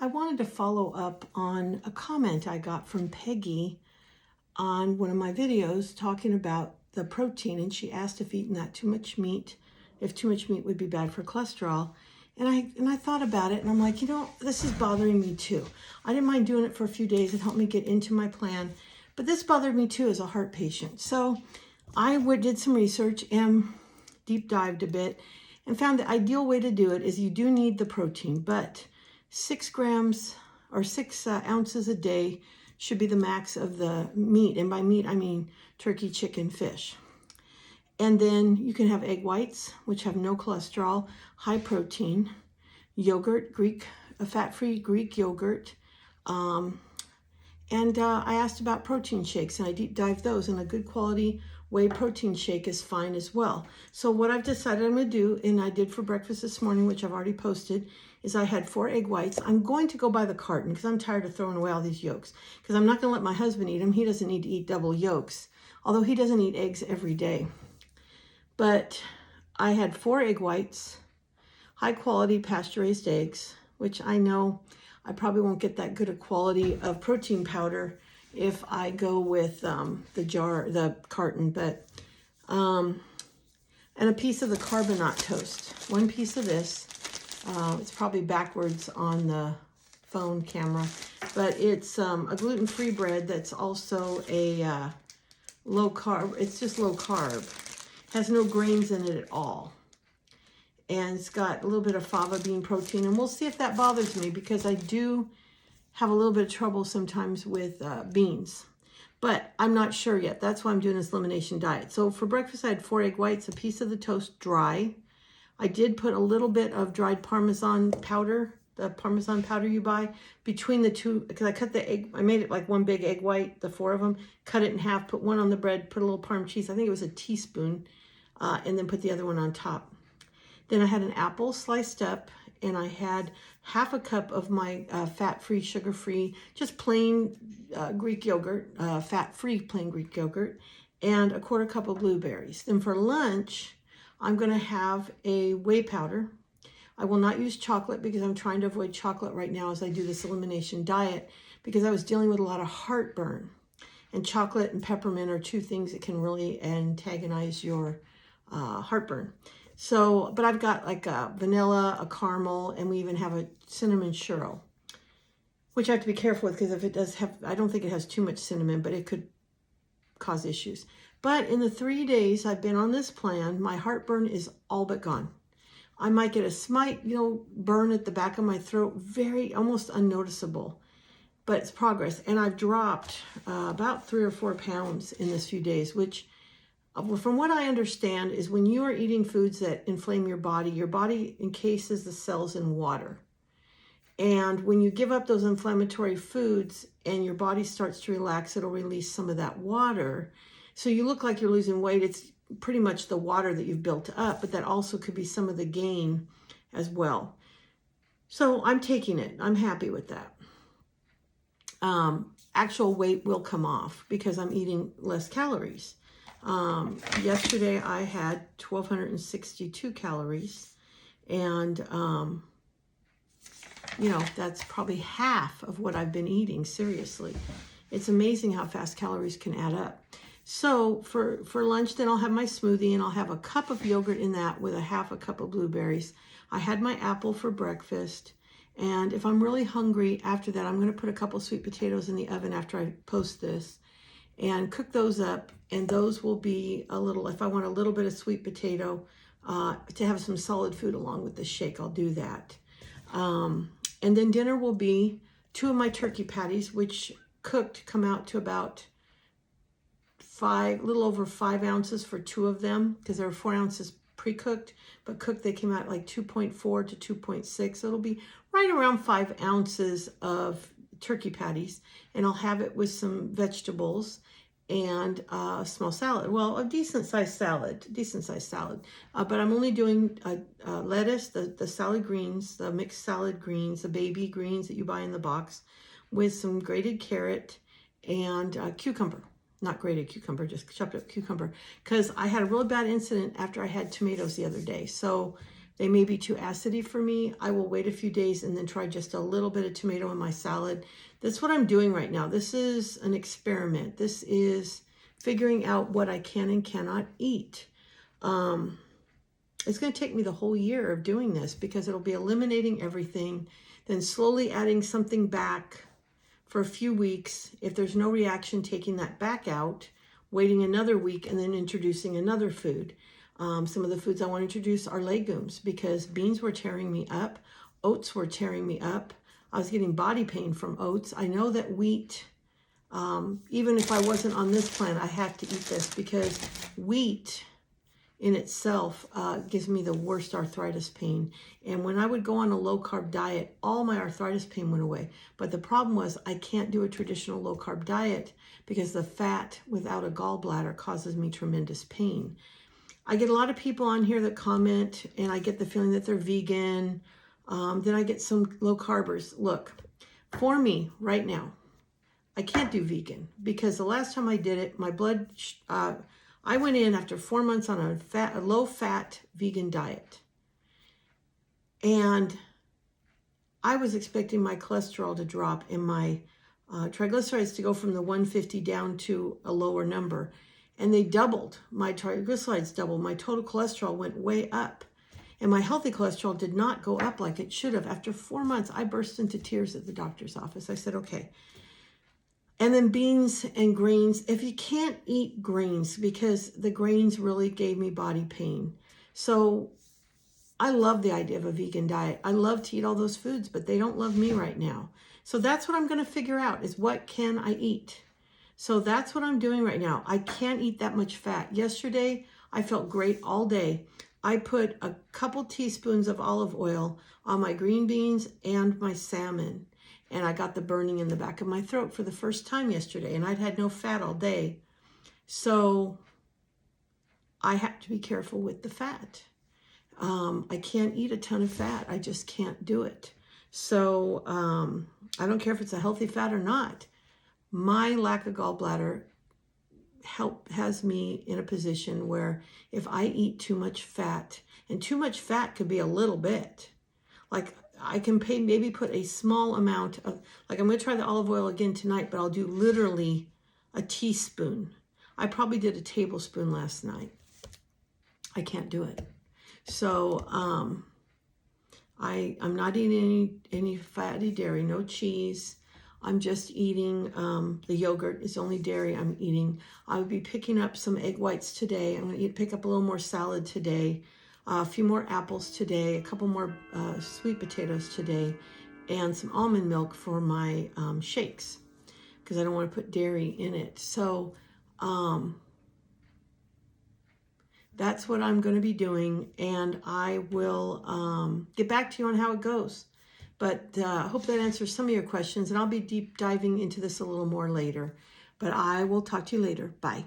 I wanted to follow up on a comment I got from Peggy on one of my videos talking about the protein, and she asked if eating that too much meat, if too much meat would be bad for cholesterol. And I thought about it, and I'm like, this is bothering me too. I didn't mind doing it for a few days. It helped me get into my plan, but this bothered me too as a heart patient. So I did some research and deep dived a bit and found the ideal way to do it is you do need the protein, but 6 grams or 6 ounces a day should be the max of the meat. And by meat, I mean turkey, chicken, fish. And then you can have egg whites, which have no cholesterol, high protein, yogurt, fat-free Greek yogurt. I asked about protein shakes, and I deep dived those, and a good quality whey protein shake is fine as well. So what I've decided I'm going to do, and I did for breakfast this morning, which I've already posted, is I had 4 egg whites. I'm going to go by the carton because I'm tired of throwing away all these yolks, because I'm not going to let my husband eat them. He doesn't need to eat double yolks, although he doesn't eat eggs every day. But I had 4 egg whites, high quality pasture-raised eggs, which I know I probably won't get that good a quality of protein powder if I go with the carton, but and a piece of the carbonate toast. 1 piece of this. It's probably backwards on the phone camera, but it's a gluten-free bread that's also a low carb. It's just low carb. Has no grains in it at all. And it's got a little bit of fava bean protein, and we'll see if that bothers me because I do have a little bit of trouble sometimes with beans, but I'm not sure yet. That's why I'm doing this elimination diet. So for breakfast, I had 4 egg whites, a piece of the toast dry. I did put a little bit of dried Parmesan powder, the Parmesan powder you buy, between the two, because I cut the egg, I made it like one big egg white, the 4 of them, cut it in half, put one on the bread, put a little Parm cheese, I think it was a teaspoon, and then put the other one on top. Then I had an apple sliced up, and I had half a cup of my fat-free, sugar-free, just plain Greek yogurt, fat-free plain Greek yogurt, and a 1/4 cup of blueberries. Then for lunch, I'm going to have a whey powder. I will not use chocolate because I'm trying to avoid chocolate right now as I do this elimination diet because I was dealing with a lot of heartburn. And chocolate and peppermint are 2 things that can really antagonize your heartburn. So, but I've got like a vanilla, a caramel, and we even have a cinnamon churro, which I have to be careful with because if it does have, I don't think it has too much cinnamon, but it could cause issues. But in the 3 days I've been on this plan, my heartburn is all but gone. I might get a slight, burn at the back of my throat, very, almost unnoticeable, but it's progress. And I've dropped about 3 or 4 pounds in this few days, which from what I understand is when you are eating foods that inflame your body encases the cells in water. And when you give up those inflammatory foods and your body starts to relax, it'll release some of that water. So you look like you're losing weight. It's pretty much the water that you've built up, but that also could be some of the gain as well. So I'm taking it. I'm happy with that. Actual weight will come off because I'm eating less calories. Yesterday I had 1,262 calories, and that's probably half of what I've been eating. Seriously, it's amazing how fast calories can add up. So for lunch, then I'll have my smoothie, and I'll have a cup of yogurt in that with a half a cup of blueberries. I had my apple for breakfast, and if I'm really hungry after that, I'm going to put a couple sweet potatoes in the oven after I post this and cook those up, and those will be a little, if I want a little bit of sweet potato to have some solid food along with the shake, I'll do that. And then dinner will be 2 of my turkey patties, which cooked come out to about a little over 5 ounces for 2 of them, because there were 4 ounces pre-cooked, but cooked they came out like 2.4 to 2.6. So it'll be right around 5 ounces of turkey patties, and I'll have it with some vegetables and a small salad. Well, a decent sized salad. But I'm only doing lettuce, the salad greens, the mixed salad greens, the baby greens that you buy in the box, with some grated carrot and cucumber. Not grated cucumber, just chopped up cucumber. Because I had a really bad incident after I had tomatoes the other day. So They may be too acidy for me. I will wait a few days and then try just a little bit of tomato in my salad. That's what I'm doing right now. This is an experiment. This is figuring out what I can and cannot eat. It's going to take me the whole year of doing this because it'll be eliminating everything, then slowly adding something back for a few weeks. If there's no reaction, taking that back out, waiting another week, and then introducing another food. Some of the foods I want to introduce are legumes because beans were tearing me up. Oats were tearing me up. I was getting body pain from oats. I know that wheat, even if I wasn't on this plan, I have to eat this because wheat in itself gives me the worst arthritis pain. And when I would go on a low-carb diet, all my arthritis pain went away. But the problem was I can't do a traditional low-carb diet because the fat without a gallbladder causes me tremendous pain. I get a lot of people on here that comment, and I get the feeling that they're vegan. Then I get some low-carbers. Look, for me right now, I can't do vegan because the last time I did it, my blood... I went in after 4 months on a low-fat vegan diet. And I was expecting my cholesterol to drop and my triglycerides to go from the 150 down to a lower number. And they doubled. My triglycerides doubled. My total cholesterol went way up. And my healthy cholesterol did not go up like it should have. After 4 months, I burst into tears at the doctor's office. I said, okay. And then beans and grains. If you can't eat grains, because the grains really gave me body pain. So I love the idea of a vegan diet. I love to eat all those foods, but they don't love me right now. So that's what I'm going to figure out is what can I eat? So that's what I'm doing right now. I can't eat that much fat. Yesterday, I felt great all day. I put a couple teaspoons of olive oil on my green beans and my salmon. And I got the burning in the back of my throat for the first time yesterday. And I'd had no fat all day. So I have to be careful with the fat. I can't eat a ton of fat. I just can't do it. So I don't care if it's a healthy fat or not. My lack of gallbladder has me in a position where if I eat too much fat, and too much fat could be a little bit, like I can maybe put a small amount of, like I'm going to try the olive oil again tonight, but I'll do literally a teaspoon. I probably did a tablespoon last night. I can't do it. So I'm not eating any fatty dairy, no cheese. I'm just eating, the yogurt is the only dairy I'm eating. I would be picking up some egg whites today. I'm going to pick up a little more salad today. A few more apples today, a couple more sweet potatoes today, and some almond milk for my shakes because I don't want to put dairy in it. So that's what I'm going to be doing, and I will get back to you on how it goes. But I hope that answers some of your questions, and I'll be deep diving into this a little more later. But I will talk to you later. Bye.